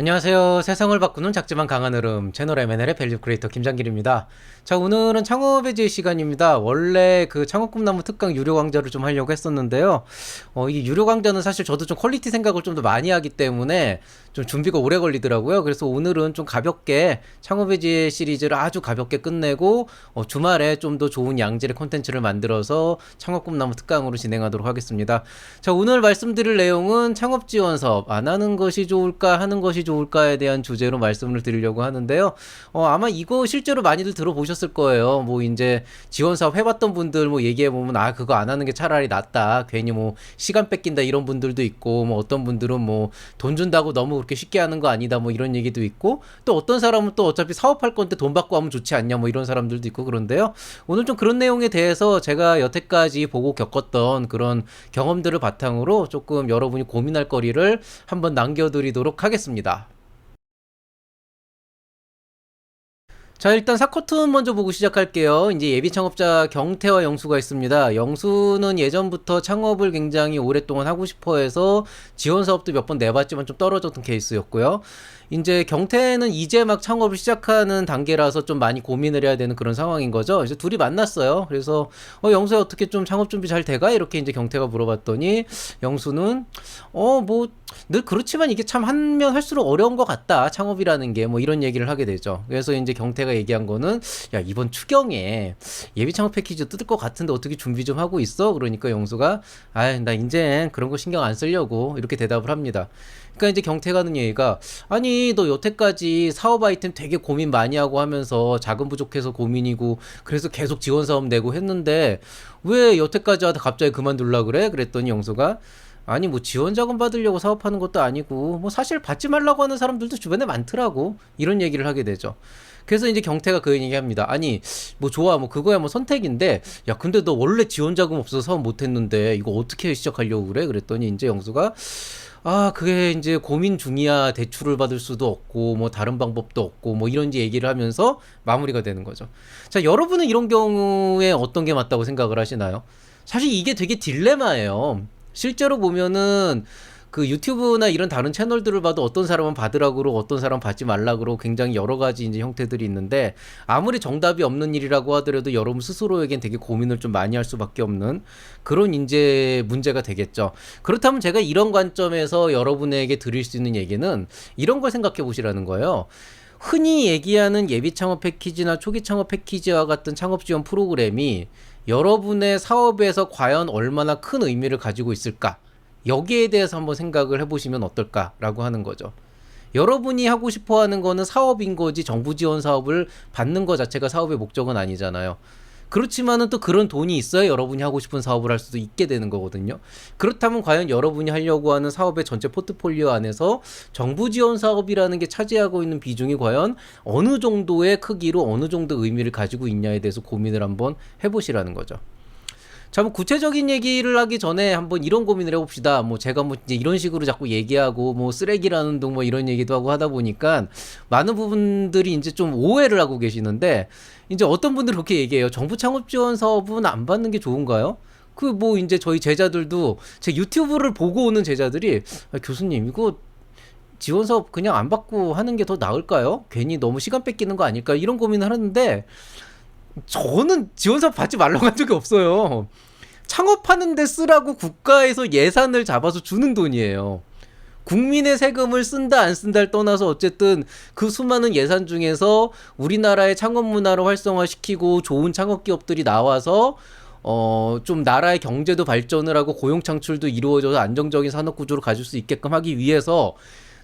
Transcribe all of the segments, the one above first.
안녕하세요. 세상을 바꾸는 작지만 강한 흐름 채널 M&L의 밸류 크리에이터 김장길입니다. 자, 오늘은 창업의 제 시간입니다. 원래 그 창업 꿈나무 특강 유료 강좌를 좀 하려고 했었는데요. 이 유료 강좌는 사실 저도 좀 퀄리티 생각을 좀 더 많이 하기 때문에 좀 준비가 오래 걸리더라고요. 그래서 오늘은 좀 가볍게 창업의 지 시리즈를 아주 가볍게 끝내고 주말에 좀 더 좋은 양질의 콘텐츠를 만들어서 창업 꿈나무 특강으로 진행하도록 하겠습니다. 자, 오늘 말씀드릴 내용은 창업 지원 사업 안 하는 것이 좋을까 하는 것이 좋을까에 대한 주제로 말씀을 드리려고 하는데요. 아마 이거 실제로 많이들 들어보셨을 거예요. 뭐 이제 지원 사업 해봤던 분들 뭐 얘기해 보면 그거 안 하는 게 차라리 낫다. 괜히 뭐 시간 뺏긴다 이런 분들도 있고, 뭐 어떤 분들은 뭐 돈 준다고 너무 그렇게 쉽게 하는 거 아니다 뭐 이런 얘기도 있고, 또 어떤 사람은 또 어차피 사업할 건데 돈 받고 하면 좋지 않냐 뭐 이런 사람들도 있고. 그런데요, 오늘 좀 그런 내용에 대해서 제가 여태까지 보고 겪었던 그런 경험들을 바탕으로 조금 여러분이 고민할 거리를 한번 남겨드리도록 하겠습니다. 자, 일단 사커툰 먼저 보고 시작할게요. 이제 예비 창업자 경태와 영수가 있습니다. 영수는 예전부터 창업을 굉장히 오랫동안 하고 싶어 해서 지원 사업도 몇 번 내봤지만 좀 떨어졌던 케이스였고요. 이제 경태는 이제 막 창업을 시작하는 단계라서 좀 많이 고민을 해야 되는 그런 상황인 거죠. 이제 둘이 만났어요. 그래서 영수야, 어떻게 좀 창업 준비 잘 돼가? 이렇게 이제 경태가 물어봤더니 영수는 뭐 늘 그렇지만 이게 참 하면 할수록 어려운 것 같다. 창업이라는 게 뭐 이런 얘기를 하게 되죠. 그래서 이제 경태가 얘기한 거는, 야, 이번 추경에 예비 창업 패키지 뜯을 것 같은데 어떻게 준비 좀 하고 있어? 그러니까 영수가 나 이제 그런 거 신경 안 쓰려고 이렇게 대답을 합니다. 그러니까 이제 경태가 하는 얘기가, 아니 너 여태까지 사업 아이템 되게 고민 많이 하고 하면서 자금 부족해서 고민이고 그래서 계속 지원 사업 내고 했는데 왜 여태까지 하다 갑자기 그만둘라 그래? 그랬더니 영수가, 아니 뭐 지원 자금 받으려고 사업하는 것도 아니고 뭐 사실 받지 말라고 하는 사람들도 주변에 많더라고, 이런 얘기를 하게 되죠. 그래서 이제 경태가 그 얘기합니다. 아니 뭐 좋아, 뭐 그거야 뭐 선택인데, 야 근데 너 원래 지원 자금 없어서 사업 못했는데 이거 어떻게 시작하려고 그래? 그랬더니 이제 영수가, 그게 이제 고민 중이야. 대출을 받을 수도 없고 뭐 다른 방법도 없고 뭐 이런 얘기를 하면서 마무리가 되는 거죠. 자, 여러분은 이런 경우에 어떤 게 맞다고 생각을 하시나요? 사실 이게 되게 딜레마예요. 실제로 보면은 그 유튜브나 이런 다른 채널들을 봐도 어떤 사람은 받으라고 그러고 어떤 사람은 받지 말라고 그러고 굉장히 여러 가지 이제 형태들이 있는데, 아무리 정답이 없는 일이라고 하더라도 여러분 스스로에겐 되게 고민을 좀 많이 할 수밖에 없는 그런 이제 문제가 되겠죠. 그렇다면 제가 이런 관점에서 여러분에게 드릴 수 있는 얘기는 이런 걸 생각해 보시라는 거예요. 흔히 얘기하는 예비 창업 패키지나 초기 창업 패키지와 같은 창업 지원 프로그램이 여러분의 사업에서 과연 얼마나 큰 의미를 가지고 있을까? 여기에 대해서 한번 생각을 해보시면 어떨까라고 하는 거죠. 여러분이 하고 싶어 하는 거는 사업인 거지 정부 지원 사업을 받는 것 자체가 사업의 목적은 아니잖아요. 그렇지만은 또 그런 돈이 있어야 여러분이 하고 싶은 사업을 할 수도 있게 되는 거거든요. 그렇다면 과연 여러분이 하려고 하는 사업의 전체 포트폴리오 안에서 정부 지원 사업이라는 게 차지하고 있는 비중이 과연 어느 정도의 크기로 어느 정도 의미를 가지고 있냐에 대해서 고민을 한번 해보시라는 거죠. 자, 뭐 구체적인 얘기를 하기 전에 한번 이런 고민을 해봅시다. 뭐 제가 뭐 이제 이런 식으로 자꾸 얘기하고 뭐 쓰레기라는 둥 뭐 이런 얘기도 하고 하다 보니까 많은 부분들이 이제 좀 오해를 하고 계시는데, 이제 어떤 분들은 그렇게 얘기해요. 정부 창업 지원 사업은 안 받는 게 좋은가요? 그 뭐 이제 저희 제자들도 제 유튜브를 보고 오는 제자들이, 교수님 이거 지원 사업 그냥 안 받고 하는 게 더 나을까요? 괜히 너무 시간 뺏기는 거 아닐까? 이런 고민을 하는데, 저는 지원 사업 받지 말라고 한 적이 없어요. 창업하는 데 쓰라고 국가에서 예산을 잡아서 주는 돈이에요. 국민의 세금을 쓴다 안 쓴다를 떠나서 어쨌든 그 수많은 예산 중에서 우리나라의 창업 문화를 활성화시키고 좋은 창업 기업들이 나와서 좀 나라의 경제도 발전을 하고 고용 창출도 이루어져서 안정적인 산업 구조를 가질 수 있게끔 하기 위해서,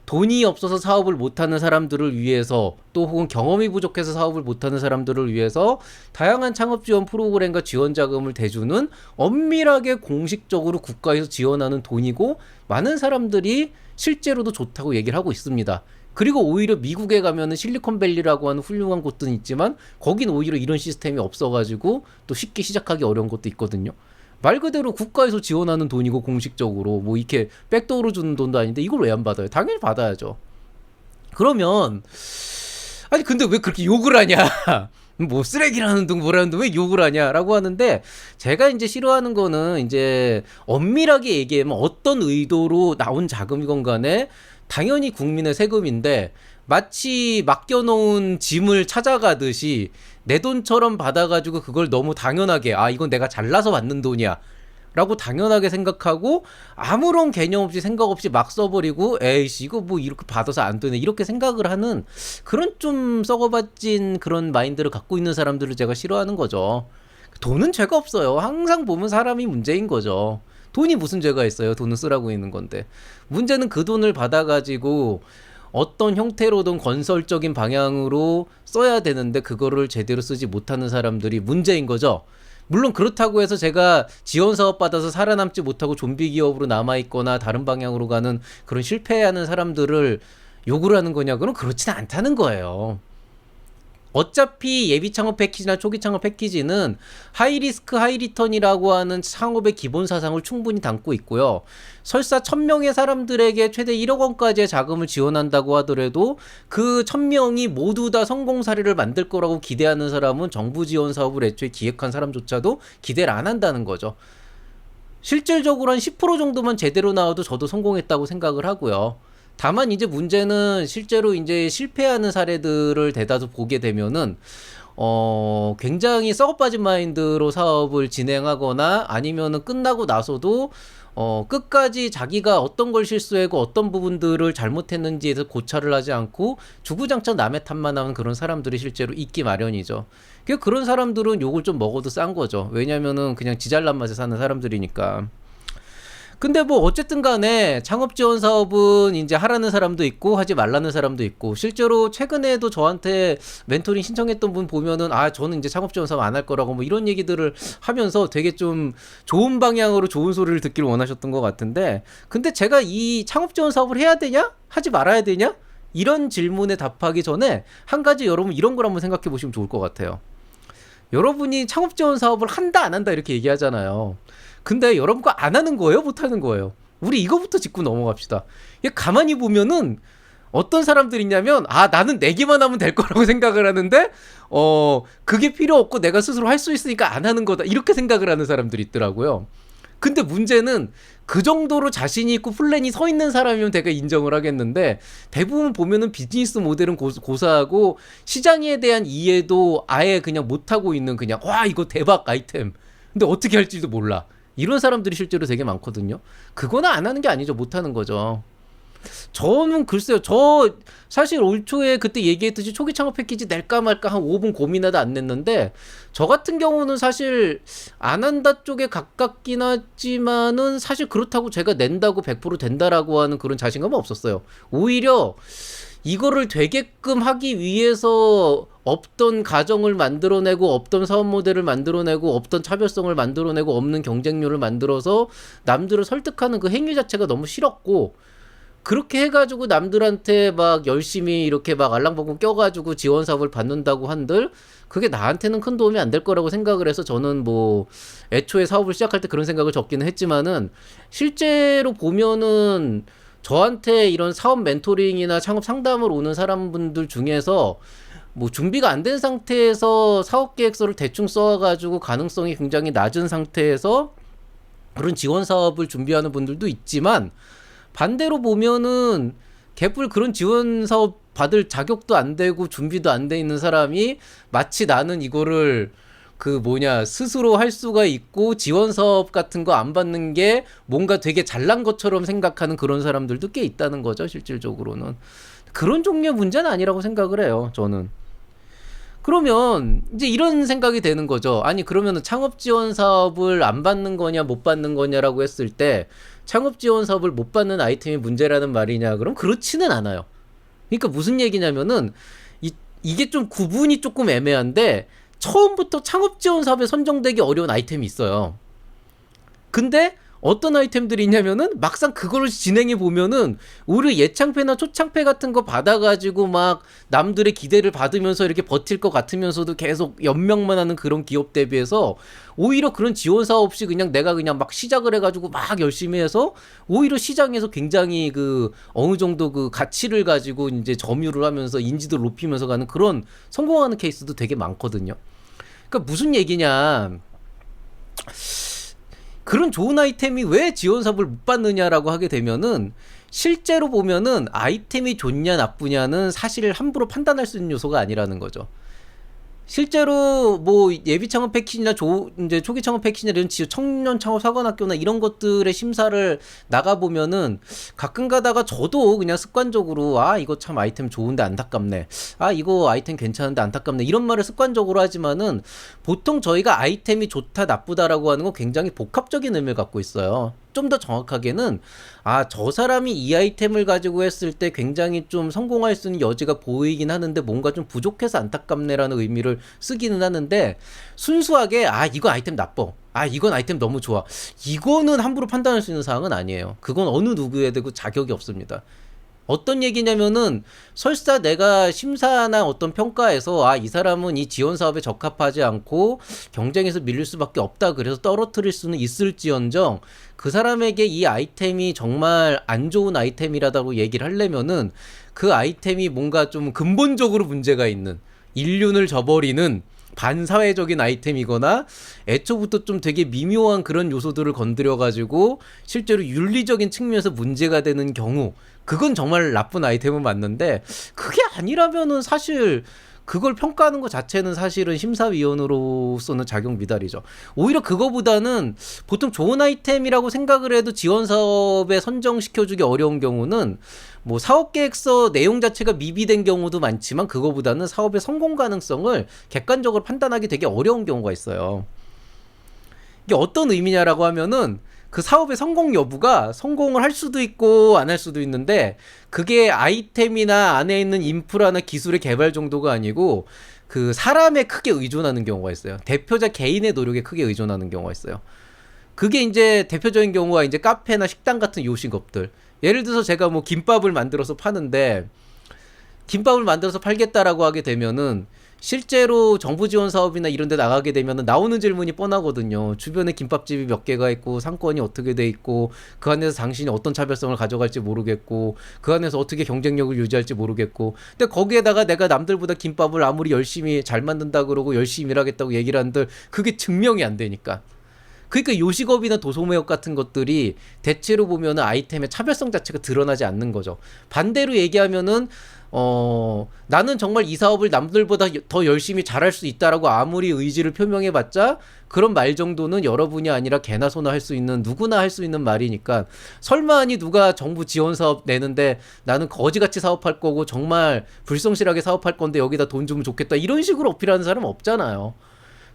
돈이 없어서 사업을 못하는 사람들을 위해서, 또 혹은 경험이 부족해서 사업을 못하는 사람들을 위해서 다양한 창업 지원 프로그램과 지원 자금을 대주는 엄밀하게 공식적으로 국가에서 지원하는 돈이고, 많은 사람들이 실제로도 좋다고 얘기를 하고 있습니다. 그리고 오히려 미국에 가면은 실리콘밸리라고 하는 훌륭한 곳도 있지만 거긴 오히려 이런 시스템이 없어가지고 또 쉽게 시작하기 어려운 것도 있거든요. 말 그대로 국가에서 지원하는 돈이고 공식적으로 뭐 이렇게 백도어로 주는 돈도 아닌데 이걸 왜 안 받아요? 당연히 받아야죠. 그러면 아니 근데 왜 그렇게 욕을 하냐? 뭐 쓰레기라는 둥 뭐라는 둥 왜 욕을 하냐라고 하는데, 제가 이제 싫어하는 거는 이제 엄밀하게 얘기하면 어떤 의도로 나온 자금이건 간에 당연히 국민의 세금인데 마치 맡겨놓은 짐을 찾아가듯이 내 돈처럼 받아가지고 그걸 너무 당연하게 이건 내가 잘나서 받는 돈이야 라고 당연하게 생각하고 아무런 개념 없이 생각 없이 막 써버리고 에이씨 이거 뭐 이렇게 받아서 안 되네 이렇게 생각을 하는 그런 좀 썩어바진 그런 마인드를 갖고 있는 사람들을 제가 싫어하는 거죠. 돈은 죄가 없어요. 항상 보면 사람이 문제인 거죠. 돈이 무슨 죄가 있어요. 돈은 쓰라고 있는 건데. 문제는 그 돈을 받아가지고 어떤 형태로든 건설적인 방향으로 써야 되는데 그거를 제대로 쓰지 못하는 사람들이 문제인 거죠. 물론 그렇다고 해서 제가 지원 사업 받아서 살아남지 못하고 좀비 기업으로 남아있거나 다른 방향으로 가는 그런 실패하는 사람들을 욕을 하는 거냐고는 그렇지는 않다는 거예요. 어차피 예비 창업 패키지나 초기 창업 패키지는 하이리스크 하이리턴이라고 하는 창업의 기본 사상을 충분히 담고 있고요. 설사 1000명의 사람들에게 최대 1억 원까지의 자금을 지원한다고 하더라도 그 1000명이 모두 다 성공 사례를 만들 거라고 기대하는 사람은 정부 지원 사업을 애초에 기획한 사람조차도 기대를 안 한다는 거죠. 실질적으로 한 10% 정도만 제대로 나와도 저도 성공했다고 생각을 하고요. 다만 이제 문제는 실제로 이제 실패하는 사례들을 대다수 보게 되면은 굉장히 썩어빠진 마인드로 사업을 진행하거나 아니면은 끝나고 나서도 끝까지 자기가 어떤 걸 실수하고 어떤 부분들을 잘못했는지에 대해서 고찰을 하지 않고 주구장창 남의 탓만 하는 그런 사람들이 실제로 있기 마련이죠. 그런 사람들은 욕을 좀 먹어도 싼 거죠. 왜냐면은 그냥 지잘난 맛에 사는 사람들이니까. 근데 뭐 어쨌든 간에 창업 지원 사업은 이제 하라는 사람도 있고 하지 말라는 사람도 있고 실제로 최근에도 저한테 멘토링 신청했던 분 보면은 저는 이제 창업 지원 사업 안 할 거라고 뭐 이런 얘기들을 하면서 되게 좀 좋은 방향으로 좋은 소리를 듣기를 원하셨던 것 같은데 근데 제가 이 창업 지원 사업을 해야 되냐? 하지 말아야 되냐? 이런 질문에 답하기 전에 한 가지 여러분 이런 걸 한번 생각해 보시면 좋을 것 같아요. 여러분이 창업 지원 사업을 한다 안 한다 이렇게 얘기하잖아요. 근데 여러분 거 안 하는 거예요? 못 하는 거예요? 우리 이거부터 짚고 넘어갑시다. 가만히 보면은 어떤 사람들이 있냐면 나는 내기만 하면 될 거라고 생각을 하는데 그게 필요 없고 내가 스스로 할 수 있으니까 안 하는 거다 이렇게 생각을 하는 사람들이 있더라고요. 근데 문제는 그 정도로 자신이 있고 플랜이 서 있는 사람이면 내가 인정을 하겠는데 대부분 보면은 비즈니스 모델은 고사하고 시장에 대한 이해도 아예 그냥 못하고 있는 그냥 이거 대박 아이템 근데 어떻게 할지도 몰라 이런 사람들이 실제로 되게 많거든요. 그거는 안 하는 게 아니죠. 못 하는 거죠. 저는 글쎄요. 저 사실 올 초에 그때 얘기했듯이 초기 창업 패키지 낼까 말까 한 5분 고민하다 안 냈는데 저 같은 경우는 사실 안 한다 쪽에 가깝긴 하지만은 사실 그렇다고 제가 낸다고 100% 된다라고 하는 그런 자신감은 없었어요. 오히려 이거를 되게끔 하기 위해서 없던 가정을 만들어내고 없던 사업 모델을 만들어내고 없던 차별성을 만들어내고 없는 경쟁률을 만들어서 남들을 설득하는 그 행위 자체가 너무 싫었고 그렇게 해가지고 남들한테 막 열심히 이렇게 막 알랑방구 껴가지고 지원 사업을 받는다고 한들 그게 나한테는 큰 도움이 안 될 거라고 생각을 해서 저는 뭐 애초에 사업을 시작할 때 그런 생각을 적기는 했지만은 실제로 보면은 저한테 이런 사업 멘토링이나 창업 상담을 오는 사람분들 중에서 뭐 준비가 안 된 상태에서 사업 계획서를 대충 써가지고 가능성이 굉장히 낮은 상태에서 그런 지원 사업을 준비하는 분들도 있지만 반대로 보면은 개뿔 그런 지원 사업 받을 자격도 안 되고 준비도 안 돼 있는 사람이 마치 나는 이거를 스스로 할 수가 있고 지원 사업 같은 거 안 받는 게 뭔가 되게 잘난 것처럼 생각하는 그런 사람들도 꽤 있다는 거죠. 실질적으로는 그런 종류의 문제는 아니라고 생각을 해요. 저는. 그러면 이제 이런 생각이 되는 거죠. 아니 그러면은 창업 지원 사업을 안 받는 거냐 못 받는 거냐라고 했을 때 창업 지원 사업을 못 받는 아이템이 문제라는 말이냐? 그럼 그렇지는 않아요. 그러니까 무슨 얘기냐면은 이게 좀 구분이 조금 애매한데 처음부터 창업 지원 사업에 선정되기 어려운 아이템이 있어요. 근데 어떤 아이템들이 있냐면은 막상 그걸 진행해 보면은 오히려 예창패나 초창패 같은 거 받아가지고 막 남들의 기대를 받으면서 이렇게 버틸 것 같으면서도 계속 연명만 하는 그런 기업 대비해서 오히려 그런 지원 사업 없이 그냥 내가 그냥 막 시작을 해가지고 막 열심히 해서 오히려 시장에서 굉장히 어느 정도 가치를 가지고 이제 점유를 하면서 인지도를 높이면서 가는 그런 성공하는 케이스도 되게 많거든요. 그러니까 무슨 얘기냐? 그런 좋은 아이템이 왜 지원 사업을 못 받느냐라고 하게 되면은 실제로 보면은 아이템이 좋냐 나쁘냐는 사실 함부로 판단할 수 있는 요소가 아니라는 거죠. 실제로 뭐 예비 창업 패키지나 이제 초기 창업 패키지나 이런 청년 창업 사관학교나 이런 것들의 심사를 나가 보면은 가끔 가다가 저도 그냥 습관적으로 아 이거 참 아이템 좋은데 안타깝네. 아 이거 아이템 괜찮은데 안타깝네. 이런 말을 습관적으로 하지만은 보통 저희가 아이템이 좋다 나쁘다라고 하는 건 굉장히 복합적인 의미를 갖고 있어요. 좀 더 정확하게는 아 저 사람이 이 아이템을 가지고 했을 때 굉장히 좀 성공할 수 있는 여지가 보이긴 하는데 뭔가 좀 부족해서 안타깝네라는 의미를 쓰기는 하는데 순수하게 아 이거 아이템 나빠, 아 이건 아이템 너무 좋아, 이거는 함부로 판단할 수 있는 사항은 아니에요. 그건 어느 누구에도 자격이 없습니다. 어떤 얘기냐면은 설사 내가 심사나 어떤 평가에서 아 이 사람은 이 지원 사업에 적합하지 않고 경쟁에서 밀릴 수밖에 없다 그래서 떨어뜨릴 수는 있을지언정 그 사람에게 이 아이템이 정말 안 좋은 아이템이라고 얘기를 하려면은 그 아이템이 뭔가 좀 근본적으로 문제가 있는, 인륜을 저버리는 반사회적인 아이템이거나 애초부터 좀 되게 미묘한 그런 요소들을 건드려가지고 실제로 윤리적인 측면에서 문제가 되는 경우, 그건 정말 나쁜 아이템은 맞는데 그게 아니라면은 사실 그걸 평가하는 것 자체는 사실은 심사위원으로서는 자격 미달이죠. 오히려 그거보다는 보통 좋은 아이템이라고 생각을 해도 지원 사업에 선정시켜주기 어려운 경우는 뭐 사업 계획서 내용 자체가 미비된 경우도 많지만 그거보다는 사업의 성공 가능성을 객관적으로 판단하기 되게 어려운 경우가 있어요. 이게 어떤 의미냐라고 하면은 그 사업의 성공 여부가 성공을 할 수도 있고 안 할 수도 있는데 그게 아이템이나 안에 있는 인프라나 기술의 개발 정도가 아니고 그 사람에 크게 의존하는 경우가 있어요. 대표자 개인의 노력에 크게 의존하는 경우가 있어요. 그게 이제 대표적인 경우가 이제 카페나 식당 같은 요식업들. 예를 들어서 제가 뭐 김밥을 만들어서 파는데 김밥을 만들어서 팔겠다라고 하게 되면은 실제로 정부 지원 사업이나 이런 데 나가게 되면은 나오는 질문이 뻔하거든요. 주변에 김밥집이 몇 개가 있고 상권이 어떻게 돼 있고 그 안에서 당신이 어떤 차별성을 가져갈지 모르겠고 그 안에서 어떻게 경쟁력을 유지할지 모르겠고 근데 거기에다가 내가 남들보다 김밥을 아무리 열심히 잘 만든다 그러고 열심히 일하겠다고 얘기를 한들 그게 증명이 안 되니까. 그러니까 요식업이나 도소매업 같은 것들이 대체로 보면은 아이템의 차별성 자체가 드러나지 않는 거죠. 반대로 얘기하면은 나는 정말 이 사업을 남들보다 더 열심히 잘할 수 있다라고 아무리 의지를 표명해봤자 그런 말 정도는 여러분이 아니라 개나 소나 할 수 있는 누구나 할 수 있는 말이니까 설마니 누가 정부 지원 사업 내는데 나는 거지같이 사업할 거고 정말 불성실하게 사업할 건데 여기다 돈 주면 좋겠다 이런 식으로 어필하는 사람 없잖아요.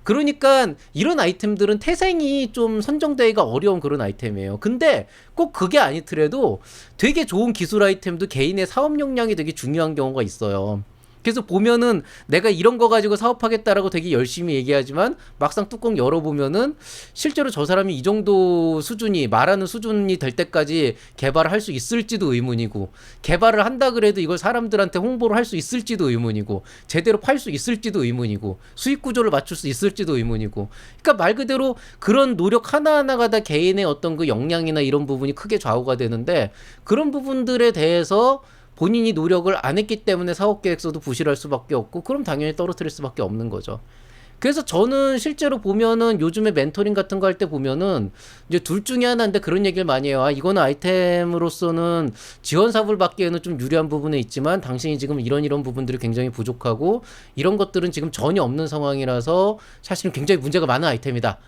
그러니까 이런 아이템들은 태생이 좀 선정되기가 어려운 그런 아이템이에요. 근데 꼭 그게 아니더라도 되게 좋은 기술 아이템도 개인의 사업 역량이 되게 중요한 경우가 있어요. 그래서 보면은 내가 이런 거 가지고 사업하겠다라고 되게 열심히 얘기하지만 막상 뚜껑 열어보면은 실제로 저 사람이 이 정도 수준이 말하는 수준이 될 때까지 개발을 할 수 있을지도 의문이고 개발을 한다 그래도 이걸 사람들한테 홍보를 할 수 있을지도 의문이고 제대로 팔 수 있을지도 의문이고 수익 구조를 맞출 수 있을지도 의문이고 그러니까 말 그대로 그런 노력 하나하나가 다 개인의 어떤 그 역량이나 이런 부분이 크게 좌우가 되는데 그런 부분들에 대해서 본인이 노력을 안 했기 때문에 사업 계획서도 부실할 수밖에 없고 그럼 당연히 떨어뜨릴 수밖에 없는 거죠. 그래서 저는 실제로 보면은 요즘에 멘토링 같은 거 할 때 보면은 이제 둘 중에 하나인데 그런 얘기를 많이 해요. 아, 이거는 아이템으로서는 지원 사업을 받기에는 좀 유리한 부분이 있지만 당신이 지금 이런 부분들이 굉장히 부족하고 이런 것들은 지금 전혀 없는 상황이라서 사실은 굉장히 문제가 많은 아이템이다.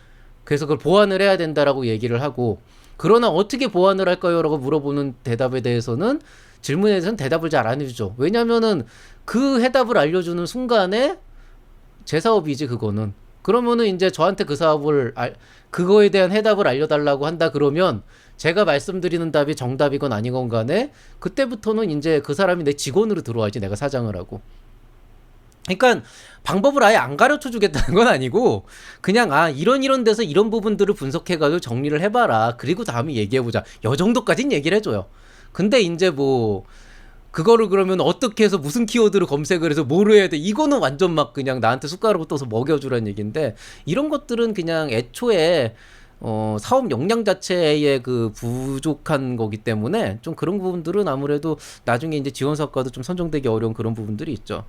그래서 그걸 보완을 해야 된다라고 얘기를 하고 그러나 어떻게 보완을 할까요? 라고 물어보는 대답에 대해서는 질문에 대해서는 대답을 잘 안 해주죠. 왜냐면은 그 해답을 알려주는 순간에 제 사업이지 그거는. 그러면은 이제 저한테 그 사업을 그거에 대한 해답을 알려달라고 한다 그러면 제가 말씀드리는 답이 정답이건 아니건 간에 그때부터는 이제 그 사람이 내 직원으로 들어와야지 내가 사장을 하고. 그러니까 방법을 아예 안 가르쳐 주겠다는 건 아니고 그냥 아 이런 데서 이런 부분들을 분석해가지고 정리를 해봐라. 그리고 다음에 얘기해보자. 요 정도까지는 얘기를 해줘요. 근데 이제 뭐 그거를 그러면 어떻게 해서 무슨 키워드를 검색을 해서 뭐로 해야 돼 이거는 완전 막 그냥 나한테 숟가락을 떠서 먹여주라는 얘기인데 이런 것들은 그냥 애초에 사업 역량 자체의 그 부족한 거기 때문에 좀 그런 부분들은 아무래도 나중에 이제 지원 사업과도 좀 선정되기 어려운 그런 부분들이 있죠.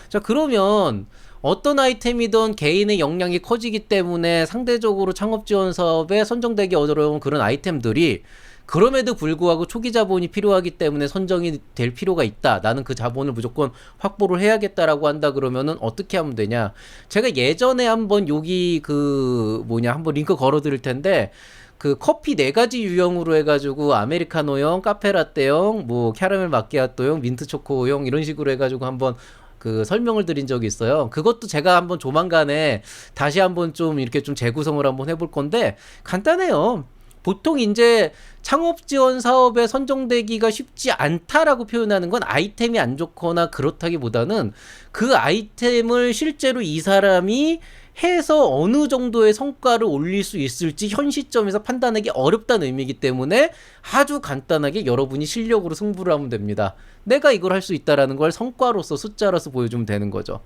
자 그러면 어떤 아이템이든 개인의 역량이 커지기 때문에 상대적으로 창업 지원 사업에 선정되기 어려운 그런 아이템들이 그럼에도 불구하고 초기 자본이 필요하기 때문에 선정이 될 필요가 있다. 나는 그 자본을 무조건 확보를 해야겠다라고 한다 그러면은 어떻게 하면 되냐? 제가 예전에 한번 여기 한번 링크 걸어 드릴 텐데 그 커피 네 가지 유형으로 해가지고 아메리카노형, 카페라떼형, 뭐 캐러멜 마키아토형, 민트 초코형 이런 식으로 해가지고 한번 그 설명을 드린 적이 있어요. 그것도 제가 한번 조만간에 다시 한번 좀 이렇게 좀 재구성을 한번 해볼 건데 간단해요. 보통 이제 창업 지원 사업에 선정되기가 쉽지 않다라고 표현하는 건 아이템이 안 좋거나 그렇다기보다는 그 아이템을 실제로 이 사람이 해서 어느 정도의 성과를 올릴 수 있을지 현 시점에서 판단하기 어렵다는 의미이기 때문에 아주 간단하게 여러분이 실력으로 승부를 하면 됩니다. 내가 이걸 할 수 있다라는 걸 성과로서 숫자로서 보여주면 되는 거죠.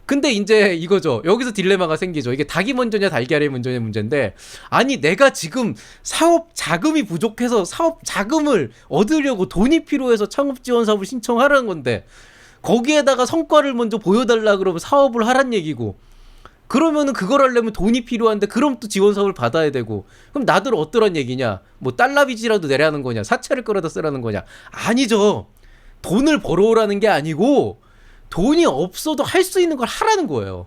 근데 이제 이거죠. 여기서 딜레마가 생기죠. 이게 닭이 먼저냐 달걀이 먼저냐 문제인데, 아니 내가 지금 사업 자금이 부족해서 사업 자금을 얻으려고 돈이 필요해서 창업 지원 사업을 신청하라는 건데 거기에다가 성과를 먼저 보여달라 그러면 사업을 하란 얘기고, 그러면은 그걸 하려면 돈이 필요한데 그럼 또 지원 사업을 받아야 되고, 그럼 나들 어떠란 얘기냐? 뭐 달러 빚이라도 내라는 거냐? 사채를 끌어다 쓰라는 거냐? 아니죠. 돈을 벌어오라는 게 아니고 돈이 없어도 할 수 있는 걸 하라는 거예요.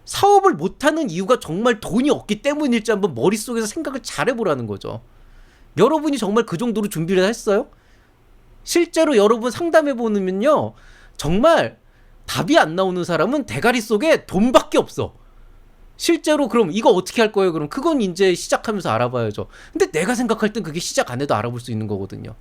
사업을 못하는 이유가 정말 돈이 없기 때문일지 한번 머릿속에서 생각을 잘 해보라는 거죠. 여러분이 정말 그 정도로 준비를 했어요? 실제로 여러분 상담해보면요, 정말 답이 안 나오는 사람은 대가리 속에 돈밖에 없어. 실제로 그럼 이거 어떻게 할 거예요? 그럼 그건 이제 시작하면서 알아봐야죠. 근데 내가 생각할 땐 그게 시작 안 해도 알아볼 수 있는 거거든요.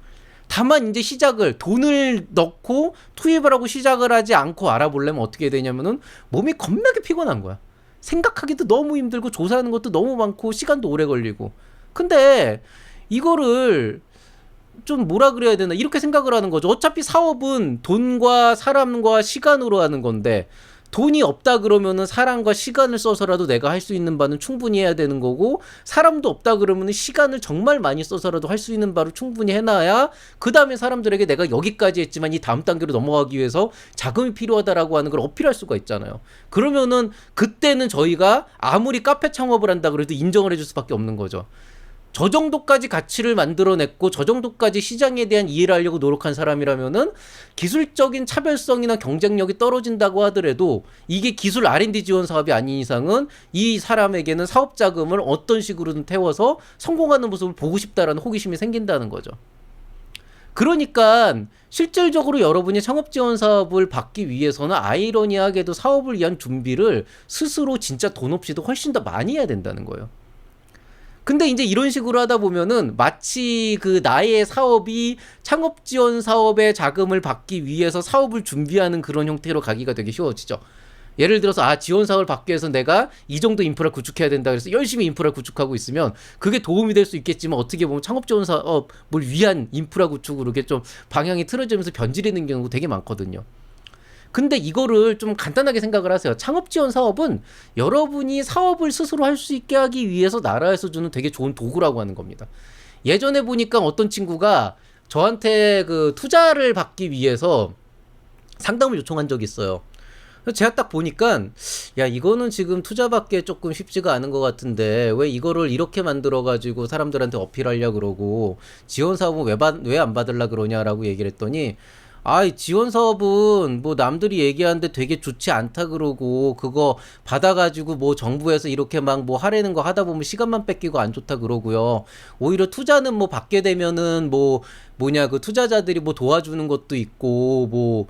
다만 이제 시작을 돈을 넣고 투입을 하고 시작을 하지 않고 알아보려면 어떻게 되냐면은 몸이 겁나게 피곤한 거야. 생각하기도 너무 힘들고 조사하는 것도 너무 많고 시간도 오래 걸리고. 근데 이거를 좀 뭐라 그래야 되나, 이렇게 생각을 하는 거죠. 어차피 사업은 돈과 사람과 시간으로 하는 건데 돈이 없다 그러면은 사람과 시간을 써서라도 내가 할 수 있는 바는 충분히 해야 되는 거고, 사람도 없다 그러면은 시간을 정말 많이 써서라도 할 수 있는 바를 충분히 해놔야 그 다음에 사람들에게 내가 여기까지 했지만 이 다음 단계로 넘어가기 위해서 자금이 필요하다라고 하는 걸 어필할 수가 있잖아요. 그러면은 그때는 저희가 아무리 카페 창업을 한다 그래도 인정을 해줄 수밖에 없는 거죠. 저 정도까지 가치를 만들어냈고 저 정도까지 시장에 대한 이해를 하려고 노력한 사람이라면은 기술적인 차별성이나 경쟁력이 떨어진다고 하더라도 이게 기술 R&D 지원 사업이 아닌 이상은 이 사람에게는 사업 자금을 어떤 식으로든 태워서 성공하는 모습을 보고 싶다라는 호기심이 생긴다는 거죠. 그러니까 실질적으로 여러분이 창업 지원 사업을 받기 위해서는 아이러니하게도 사업을 위한 준비를 스스로 진짜 돈 없이도 훨씬 더 많이 해야 된다는 거예요. 근데 이제 이런 식으로 하다 보면은 마치 그 나의 사업이 창업 지원 사업의 자금을 받기 위해서 사업을 준비하는 그런 형태로 가기가 되게 쉬워지죠. 예를 들어서 지원 사업을 받기 위해서 내가 이 정도 인프라 구축해야 된다 그래서 열심히 인프라 구축하고 있으면 그게 도움이 될 수 있겠지만 어떻게 보면 창업 지원 사업을 위한 인프라 구축으로 이렇게 좀 방향이 틀어지면서 변질되는 경우가 되게 많거든요. 근데 이거를 좀 간단하게 생각을 하세요. 창업 지원 사업은 여러분이 사업을 스스로 할 수 있게 하기 위해서 나라에서 주는 되게 좋은 도구라고 하는 겁니다. 예전에 보니까 어떤 친구가 저한테 그 투자를 받기 위해서 상담을 요청한 적이 있어요. 제가 딱 보니까 야, 이거는 지금 투자받기에 조금 쉽지가 않은 것 같은데 왜 이거를 이렇게 만들어가지고 사람들한테 어필하려고 그러고 지원 사업은 왜 안 받으려고 그러냐라고 얘기를 했더니, 지원 사업은 뭐 남들이 얘기하는데 되게 좋지 않다 그러고 그거 받아가지고 뭐 정부에서 이렇게 막 뭐 하라는 거 하다 보면 시간만 뺏기고 안 좋다 그러고요. 오히려 투자는 뭐 받게 되면은 그 투자자들이 뭐 도와주는 것도 있고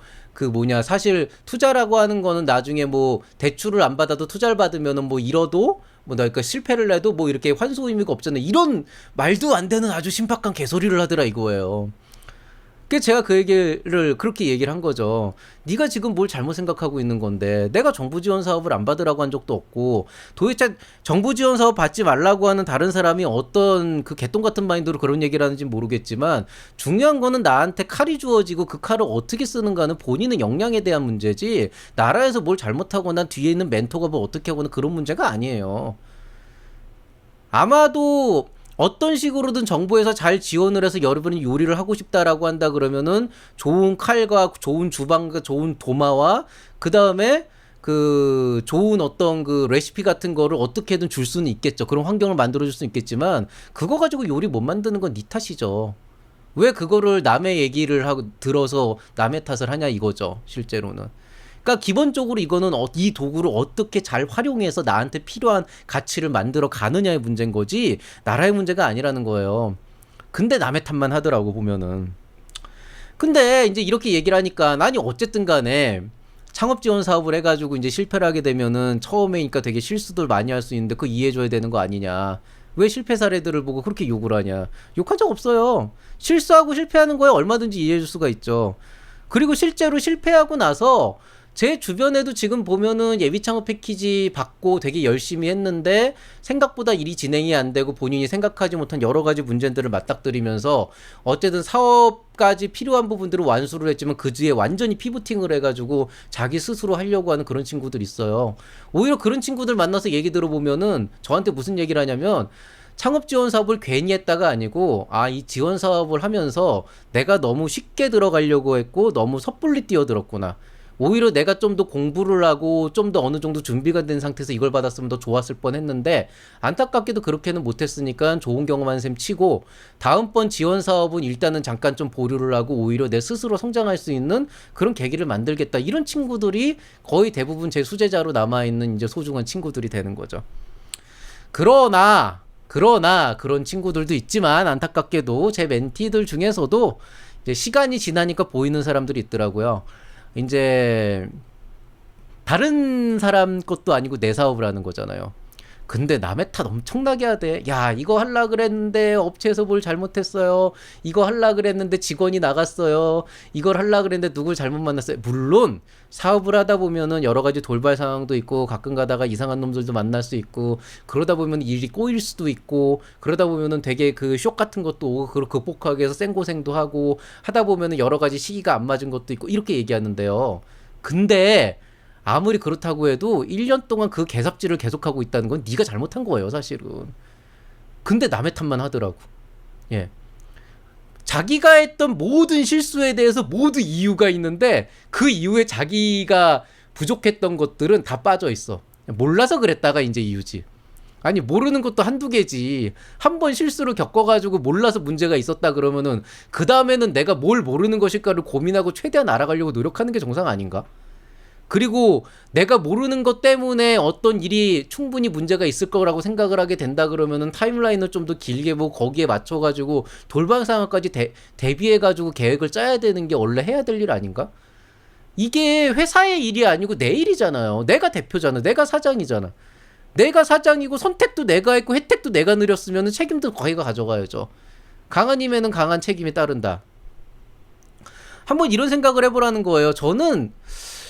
사실 투자라고 하는 거는 나중에 뭐 대출을 안 받아도 투자를 받으면은 뭐 잃어도 그러니까 실패를 해도 뭐 이렇게 환수 의미가 없잖아요. 이런 말도 안 되는 아주 신박한 개소리를 하더라 이거예요. 그래서 제가 그 얘기를 그렇게 얘기를 한 거죠. 네가 지금 뭘 잘못 생각하고 있는 건데, 내가 정부 지원 사업을 안 받으라고 한 적도 없고 도대체 정부 지원 사업 받지 말라고 하는 다른 사람이 어떤 그 개똥 같은 마인드로 그런 얘기를 하는지 모르겠지만 중요한 거는 나한테 칼이 주어지고 그 칼을 어떻게 쓰는가는 본인의 역량에 대한 문제지 나라에서 뭘 잘못하거나 뒤에 있는 멘토가 뭐 어떻게 하거나 그런 문제가 아니에요. 아마도 어떤 식으로든 정부에서 잘 지원을 해서 여러분이 요리를 하고 싶다라고 한다 그러면은 좋은 칼과 좋은 주방과 좋은 도마와 그 다음에 그 좋은 어떤 그 레시피 같은 거를 어떻게든 줄 수는 있겠죠. 그런 환경을 만들어 줄 수는 있겠지만 그거 가지고 요리 못 만드는 건 네 탓이죠. 왜 그거를 남의 얘기를 하고 들어서 남의 탓을 하냐 이거죠. 실제로는. 그러니까 기본적으로 이거는 이 도구를 어떻게 잘 활용해서 나한테 필요한 가치를 만들어 가느냐의 문제인 거지 나라의 문제가 아니라는 거예요. 근데 남의 탓만 하더라고 보면은. 근데 이제 이렇게 얘기를 하니까 아니 어쨌든 간에 창업 지원 사업을 해가지고 이제 실패를 하게 되면은 처음에니까 되게 실수들 많이 할 수 있는데 그거 이해해줘야 되는 거 아니냐. 왜 실패 사례들을 보고 그렇게 욕을 하냐. 욕한 적 없어요. 실수하고 실패하는 거에 얼마든지 이해해줄 수가 있죠. 그리고 실제로 실패하고 나서 제 주변에도 지금 보면은 예비 창업 패키지 받고 되게 열심히 했는데 생각보다 일이 진행이 안 되고 본인이 생각하지 못한 여러 가지 문제들을 맞닥뜨리면서 어쨌든 사업까지 필요한 부분들을 완수를 했지만 그 뒤에 완전히 피부팅을 해가지고 자기 스스로 하려고 하는 그런 친구들 있어요. 오히려 그런 친구들 만나서 얘기 들어보면은 저한테 무슨 얘기를 하냐면 창업 지원 사업을 괜히 했다가 아니고 이 지원 사업을 하면서 내가 너무 쉽게 들어가려고 했고 너무 섣불리 뛰어들었구나. 오히려 내가 좀 더 공부를 하고 좀 더 어느 정도 준비가 된 상태에서 이걸 받았으면 더 좋았을 뻔했는데 안타깝게도 그렇게는 못했으니까 좋은 경험한 셈 치고 다음번 지원 사업은 일단은 잠깐 좀 보류를 하고 오히려 내 스스로 성장할 수 있는 그런 계기를 만들겠다. 이런 친구들이 거의 대부분 제 수제자로 남아있는 이제 소중한 친구들이 되는 거죠. 그러나 그런 친구들도 있지만 안타깝게도 제 멘티들 중에서도 이제 시간이 지나니까 보이는 사람들이 있더라고요. 이제 다른 사람 것도 아니고 내 사업을 하는 거잖아요. 근데 남의 탓 엄청나게 하대. 야, 이거 하려 그랬는데 업체에서 뭘 잘못했어요. 이거 하려 그랬는데 직원이 나갔어요. 이걸 하려 그랬는데 누굴 잘못 만났어요. 물론 사업을 하다 보면은 여러 가지 돌발 상황도 있고 가끔 가다가 이상한 놈들도 만날 수 있고 그러다 보면 일이 꼬일 수도 있고 그러다 보면은 되게 그 쇼 같은 것도 오고 그걸 극복하기 위해서 생고생도 하고 하다 보면은 여러 가지 시기가 안 맞은 것도 있고 이렇게 얘기하는데요. 근데 아무리 그렇다고 해도 1년 동안 그 개삽질을 계속하고 있다는 건 네가 잘못한 거예요, 사실은. 근데 남의 탓만 하더라고. 예. 자기가 했던 모든 실수에 대해서 모두 이유가 있는데 그 이유에 자기가 부족했던 것들은 다 빠져 있어. 몰라서 그랬다가 이제 이유지. 아니 모르는 것도 한두 개지. 한 번 실수를 겪어가지고 몰라서 문제가 있었다 그러면은 그 다음에는 내가 뭘 모르는 것일까를 고민하고 최대한 알아가려고 노력하는 게 정상 아닌가? 그리고 내가 모르는 것 때문에 어떤 일이 충분히 문제가 있을 거라고 생각을 하게 된다 그러면은 타임라인을 좀 더 길게 보고 거기에 맞춰가지고 돌발 상황까지 대비해가지고 계획을 짜야 되는 게 원래 해야 될 일 아닌가? 이게 회사의 일이 아니고 내 일이잖아요. 내가 대표잖아. 내가 사장이잖아. 내가 사장이고 선택도 내가 했고 혜택도 내가 누렸으면 책임도 거기가 가져가야죠. 강한 힘에는 강한 책임이 따른다. 한번 이런 생각을 해보라는 거예요. 저는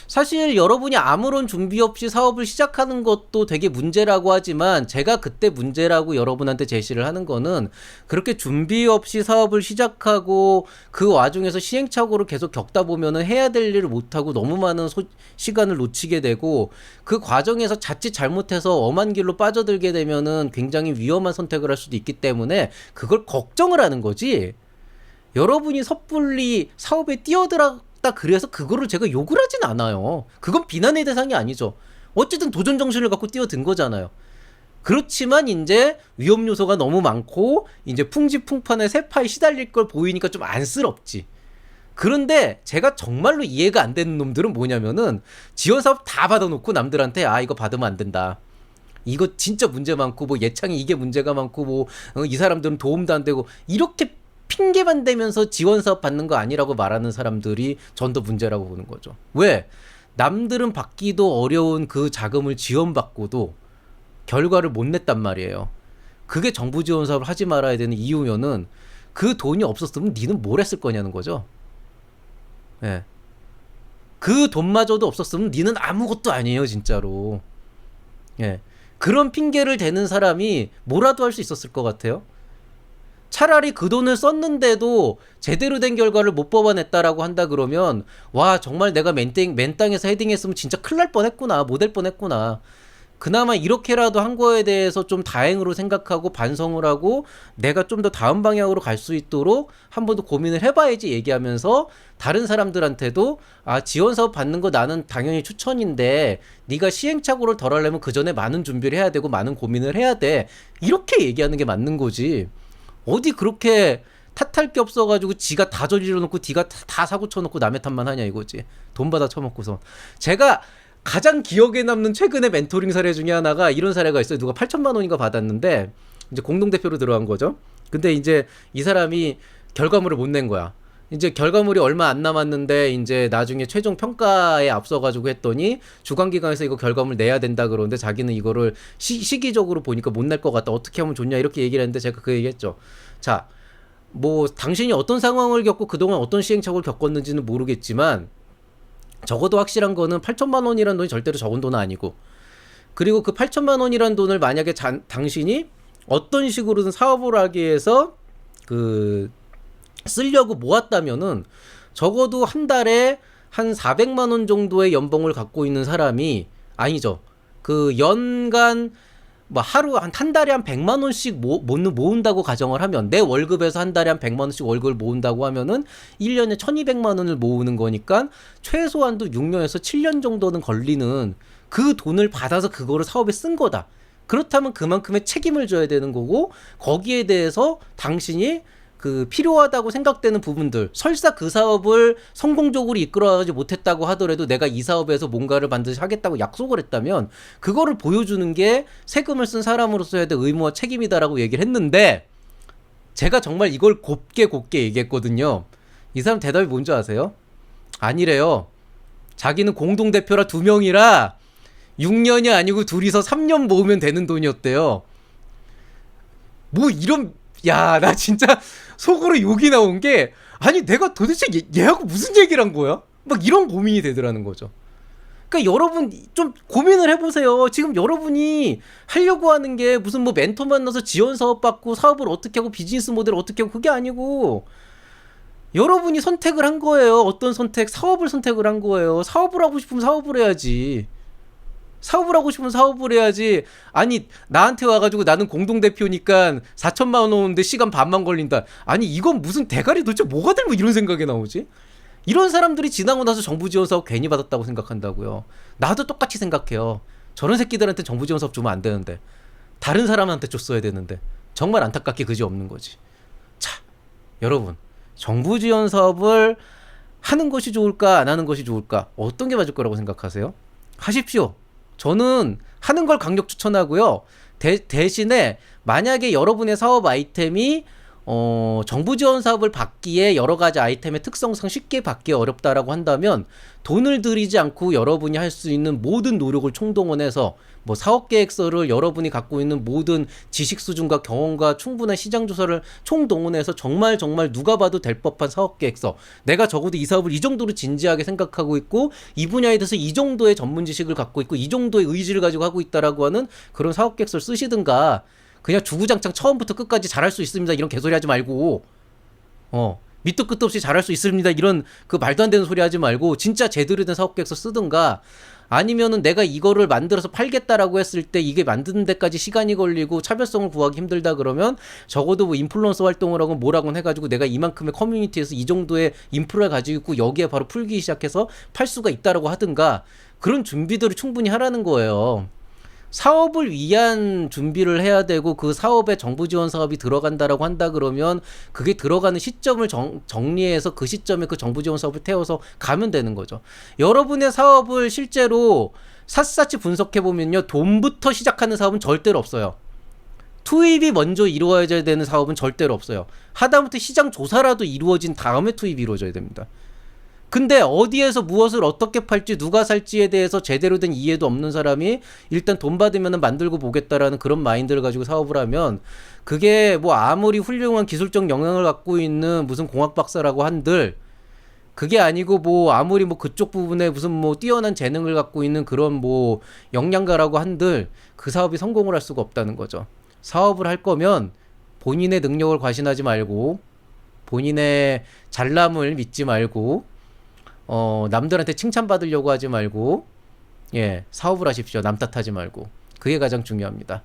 사실 여러분이 아무런 준비 없이 사업을 시작하는 것도 되게 문제라고 하지만 제가 그때 문제라고 여러분한테 제시를 하는 거는 그렇게 준비 없이 사업을 시작하고 그 와중에서 시행착오를 계속 겪다 보면은 해야 될 일을 못하고 너무 많은 시간을 놓치게 되고 그 과정에서 자칫 잘못해서 엄한 길로 빠져들게 되면은 굉장히 위험한 선택을 할 수도 있기 때문에 그걸 걱정을 하는 거지. 여러분이 섣불리 사업에 뛰어들어 그래서 그거를 제가 욕을 하진 않아요. 그건 비난의 대상이 아니죠. 어쨌든 도전 정신을 갖고 뛰어든 거잖아요. 그렇지만 이제 위험 요소가 너무 많고 이제 풍지풍판에 세파에 시달릴 걸 보이니까 좀 안쓰럽지. 그런데 제가 정말로 이해가 안 되는 놈들은 뭐냐면은 지원 사업 다 받아놓고 남들한테 이거 받으면 안 된다. 이거 진짜 문제 많고 뭐 예창이 이게 문제가 많고 뭐 이 사람들은 도움도 안 되고 이렇게 핑계만 대면서 지원사업 받는 거 아니라고 말하는 사람들이 전 더 문제라고 보는 거죠. 왜? 남들은 받기도 어려운 그 자금을 지원받고도 결과를 못 냈단 말이에요. 그게 정부 지원 사업을 하지 말아야 되는 이유면은 그 돈이 없었으면 니는 뭘 했을 거냐는 거죠. 예. 그 돈마저도 없었으면 니는 아무것도 아니에요, 진짜로. 예. 그런 핑계를 대는 사람이 뭐라도 할 수 있었을 것 같아요. 차라리 그 돈을 썼는데도 제대로 된 결과를 못 뽑아냈다라고 한다 그러면 와 정말 내가 맨땅에서 헤딩했으면 진짜 큰일 날 뻔했구나 못 할 뻔했구나 그나마 이렇게라도 한 거에 대해서 좀 다행으로 생각하고 반성을 하고 내가 좀 더 다음 방향으로 갈 수 있도록 한 번 더 고민을 해봐야지 얘기하면서 다른 사람들한테도 아 지원 사업 받는 거 나는 당연히 추천인데 네가 시행착오를 덜 하려면 그 전에 많은 준비를 해야 되고 많은 고민을 해야 돼 이렇게 얘기하는 게 맞는 거지. 어디 그렇게 탓할 게 없어가지고 지가 다 저질러 놓고 지가 다 사고 쳐놓고 남의 탓만 하냐 이거지. 돈 받아 쳐먹고서. 제가 가장 기억에 남는 최근의 멘토링 사례 중에 하나가 이런 사례가 있어요. 누가 8천만 원인가 받았는데 이제 공동대표로 들어간 거죠. 근데 이제 이 사람이 결과물을 못 낸 거야. 이제 결과물이 얼마 안 남았는데 이제 나중에 최종 평가에 앞서가지고 했더니 주관기관에서 이거 결과물 내야 된다 그러는데 자기는 이거를 시기적으로 보니까 못 낼 것 같다. 어떻게 하면 좋냐 이렇게 얘기를 했는데 제가 그 얘기했죠. 자, 뭐 당신이 어떤 상황을 겪고 그동안 어떤 시행착오를 겪었는지는 모르겠지만 적어도 확실한 거는 8천만 원이라는 돈이 절대로 적은 돈은 아니고 그리고 그 8천만 원이라는 돈을 만약에 당신이 어떤 식으로든 사업을 하기 위해서 그 쓰려고 모았다면은 적어도 한 달에 한 400만 원 정도의 연봉을 갖고 있는 사람이 아니죠. 그 연간 뭐 하루 한 달에 한 100만 원씩 모은다고 가정을 하면 내 월급에서 한 달에 한 100만 원씩 월급을 모은다고 하면은 1년에 1200만 원을 모으는 거니까 최소한도 6년에서 7년 정도는 걸리는 그 돈을 받아서 그거를 사업에 쓴 거다. 그렇다면 그만큼의 책임을 져야 되는 거고 거기에 대해서 당신이 그 필요하다고 생각되는 부분들 설사 그 사업을 성공적으로 이끌어가지 못했다고 하더라도 내가 이 사업에서 뭔가를 반드시 하겠다고 약속을 했다면 그거를 보여주는 게 세금을 쓴 사람으로서 해야 될 의무와 책임이다라고 얘기를 했는데 제가 정말 이걸 곱게 얘기했거든요. 이 사람 대답이 뭔지 아세요? 아니래요. 자기는 공동대표라 2명이라 6년이 아니고 둘이서 3년 모으면 되는 돈이었대요. 뭐 이런 야, 나 진짜 속으로 욕이 나온 게 아니 내가 도대체 얘하고 무슨 얘기를 한 거야? 막 이런 고민이 되더라는 거죠. 그러니까 여러분 좀 고민을 해보세요. 지금 여러분이 하려고 하는 게 무슨 뭐 멘토 만나서 지원 사업 받고 사업을 어떻게 하고 비즈니스 모델을 어떻게 하고 그게 아니고 여러분이 선택을 한 거예요. 어떤 선택? 사업을 선택을 한 거예요. 사업을 하고 싶으면 사업을 해야지. 사업을 하고 싶으면 사업을 해야지. 아니 나한테 와가지고 나는 공동대표니까 4천만 원 오는데 시간 반만 걸린다. 아니 이건 무슨 대가리 도대체 뭐가 들고 이런 생각이 나오지? 이런 사람들이 지나고 나서 정부 지원 사업 괜히 받았다고 생각한다고요. 나도 똑같이 생각해요. 저런 새끼들한테 정부 지원 사업 주면 안 되는데 다른 사람한테 줬어야 되는데 정말 안타깝게 그지없는 거지. 자, 여러분 정부 지원 사업을 하는 것이 좋을까 안 하는 것이 좋을까 어떤 게 맞을 거라고 생각하세요? 하십시오. 저는 하는 걸 강력 추천하고요. 대신에 만약에 여러분의 사업 아이템이 정부 지원 사업을 받기에 여러 가지 아이템의 특성상 쉽게 받기 어렵다라고 한다면 돈을 들이지 않고 여러분이 할 수 있는 모든 노력을 총동원해서 뭐 사업 계획서를 여러분이 갖고 있는 모든 지식 수준과 경험과 충분한 시장 조사를 총동원해서 정말 누가 봐도 될 법한 사업 계획서 내가 적어도 이 사업을 이 정도로 진지하게 생각하고 있고 이 분야에 대해서 이 정도의 전문 지식을 갖고 있고 이 정도의 의지를 가지고 하고 있다라고 하는 그런 사업 계획서를 쓰시든가 그냥 주구장창 처음부터 끝까지 잘할 수 있습니다 이런 개소리 하지 말고 밑도 끝도 없이 잘할 수 있습니다 이런 그 말도 안 되는 소리 하지 말고 진짜 제대로 된 사업 계획서 쓰든가 아니면은 내가 이거를 만들어서 팔겠다라고 했을 때 이게 만드는 데까지 시간이 걸리고 차별성을 구하기 힘들다 그러면 적어도 뭐 인플루언서 활동을 하고 뭐라고 해가지고 내가 이만큼의 커뮤니티에서 이 정도의 인프라를 가지고 있고 여기에 바로 풀기 시작해서 팔 수가 있다라고 하든가 그런 준비들을 충분히 하라는 거예요. 사업을 위한 준비를 해야 되고 그 사업에 정부 지원 사업이 들어간다라고 한다 그러면 그게 들어가는 시점을 정리해서 그 시점에 그 정부 지원 사업을 태워서 가면 되는 거죠. 여러분의 사업을 실제로 샅샅이 분석해보면요. 돈부터 시작하는 사업은 절대로 없어요. 투입이 먼저 이루어져야 되는 사업은 절대로 없어요. 하다못해 시장 조사라도 이루어진 다음에 투입이 이루어져야 됩니다. 근데 어디에서 무엇을 어떻게 팔지 누가 살지에 대해서 제대로 된 이해도 없는 사람이 일단 돈 받으면 만들고 보겠다라는 그런 마인드를 가지고 사업을 하면 그게 뭐 아무리 훌륭한 기술적 역량을 갖고 있는 무슨 공학 박사라고 한들 그게 아니고 뭐 아무리 뭐 그쪽 부분에 무슨 뭐 뛰어난 재능을 갖고 있는 그런 뭐 역량가라고 한들 그 사업이 성공을 할 수가 없다는 거죠. 사업을 할 거면 본인의 능력을 과신하지 말고 본인의 잘남을 믿지 말고 남들한테 칭찬받으려고 하지 말고 사업을 하십시오. 남 탓하지 말고 그게 가장 중요합니다.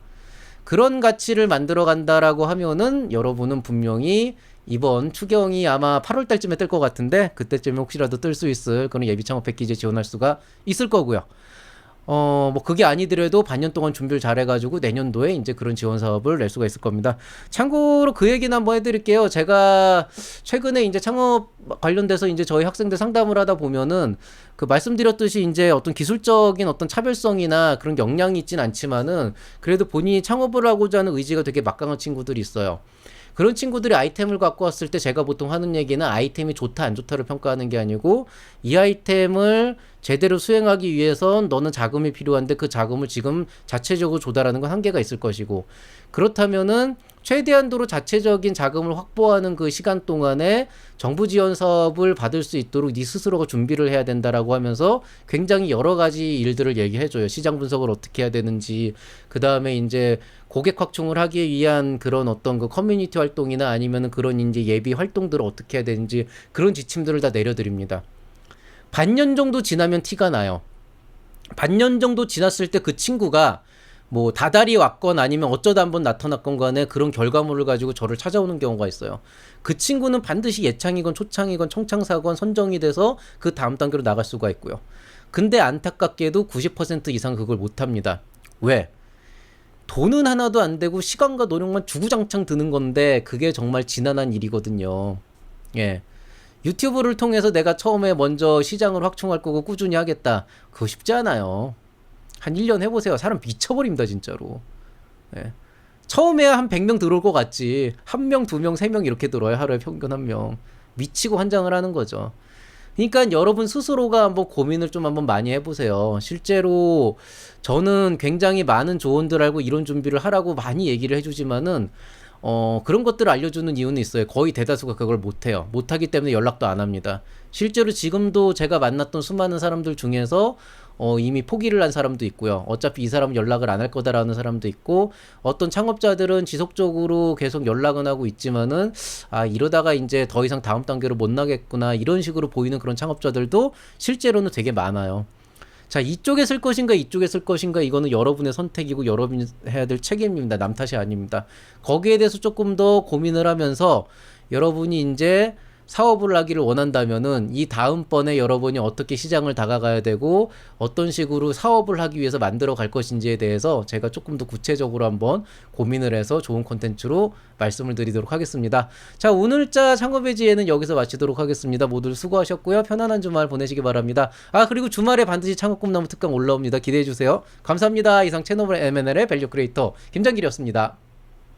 그런 가치를 만들어 간다라고 하면은 여러분은 분명히 이번 추경이 아마 8월 달쯤에 뜰 것 같은데 그때쯤에 혹시라도 뜰 수 있을 그런 예비 창업 패키지에 지원할 수가 있을 거고요. 뭐 그게 아니더라도 반년 동안 준비를 잘해가지고 내년도에 이제 그런 지원 사업을 낼 수가 있을 겁니다. 참고로 그 얘기는 한번 해드릴게요. 제가 최근에 이제 창업 관련돼서 이제 저희 학생들 상담을 하다 보면은 그 말씀드렸듯이 이제 어떤 기술적인 어떤 차별성이나 그런 역량이 있진 않지만은 그래도 본인이 창업을 하고자 하는 의지가 되게 막강한 친구들이 있어요. 그런 친구들이 아이템을 갖고 왔을 때 제가 보통 하는 얘기는 아이템이 좋다 안 좋다를 평가하는 게 아니고 이 아이템을 제대로 수행하기 위해선 너는 자금이 필요한데 그 자금을 지금 자체적으로 조달하는 건 한계가 있을 것이고 그렇다면은 최대한도로 자체적인 자금을 확보하는 그 시간 동안에 정부 지원 사업을 받을 수 있도록 네 스스로가 준비를 해야 된다라고 하면서 굉장히 여러 가지 일들을 얘기해줘요. 시장 분석을 어떻게 해야 되는지, 그 다음에 이제 고객 확충을 하기 위한 그런 어떤 그 커뮤니티 활동이나 아니면은 그런 이제 예비 활동들을 어떻게 해야 되는지 그런 지침들을 다 내려드립니다. 반년 정도 지나면 티가 나요. 반년 정도 지났을 때 그 친구가 뭐 다달이 왔건 아니면 어쩌다 한번 나타났건 간에 그런 결과물을 가지고 저를 찾아오는 경우가 있어요. 그 친구는 반드시 예창이건 초창이건 청창사건 선정이 돼서 그 다음 단계로 나갈 수가 있고요. 근데 안타깝게도 90% 이상 그걸 못합니다. 왜? 돈은 하나도 안 되고 시간과 노력만 주구장창 드는 건데 그게 정말 지난한 일이거든요. 예. 유튜브를 통해서 내가 처음에 먼저 시장을 확충할 거고 꾸준히 하겠다. 그거 쉽지 않아요. 한 1년 해보세요. 사람 미쳐버립니다, 진짜로. 예. 처음에야 한 100명 들어올 것 같지. 1명, 2명, 3명 이렇게 들어요. 하루에 평균 1명. 미치고 환장을 하는 거죠. 그러니까 여러분 스스로가 한번 고민을 좀 한번 많이 해보세요. 실제로 저는 굉장히 많은 조언들 알고 이런 준비를 하라고 많이 얘기를 해주지만은 그런 것들을 알려주는 이유는 있어요. 거의 대다수가 그걸 못해요. 못하기 때문에 연락도 안 합니다. 실제로 지금도 제가 만났던 수많은 사람들 중에서 이미 포기를 한 사람도 있고요. 어차피 이 사람은 연락을 안 할 거다라는 사람도 있고, 어떤 창업자들은 지속적으로 계속 연락은 하고 있지만은 이러다가 이제 더 이상 다음 단계로 못 나겠구나 이런 식으로 보이는 그런 창업자들도 실제로는 되게 많아요. 자, 이쪽에 쓸 것인가 이쪽에 쓸 것인가 이거는 여러분의 선택이고 여러분이 해야 될 책임입니다. 남 탓이 아닙니다. 거기에 대해서 조금 더 고민을 하면서 여러분이 이제 사업을 하기를 원한다면은 이 다음번에 여러분이 어떻게 시장을 다가가야 되고 어떤 식으로 사업을 하기 위해서 만들어 갈 것인지에 대해서 제가 조금 더 구체적으로 한번 고민을 해서 좋은 콘텐츠로 말씀을 드리도록 하겠습니다. 자, 오늘자 창업의 지혜는 여기서 마치도록 하겠습니다. 모두 수고하셨고요. 편안한 주말 보내시기 바랍니다. 그리고 주말에 반드시 창업 꿈나무 특강 올라옵니다. 기대해 주세요. 감사합니다. 이상 채널 M&L의 밸류 크리에이터 김장길이었습니다.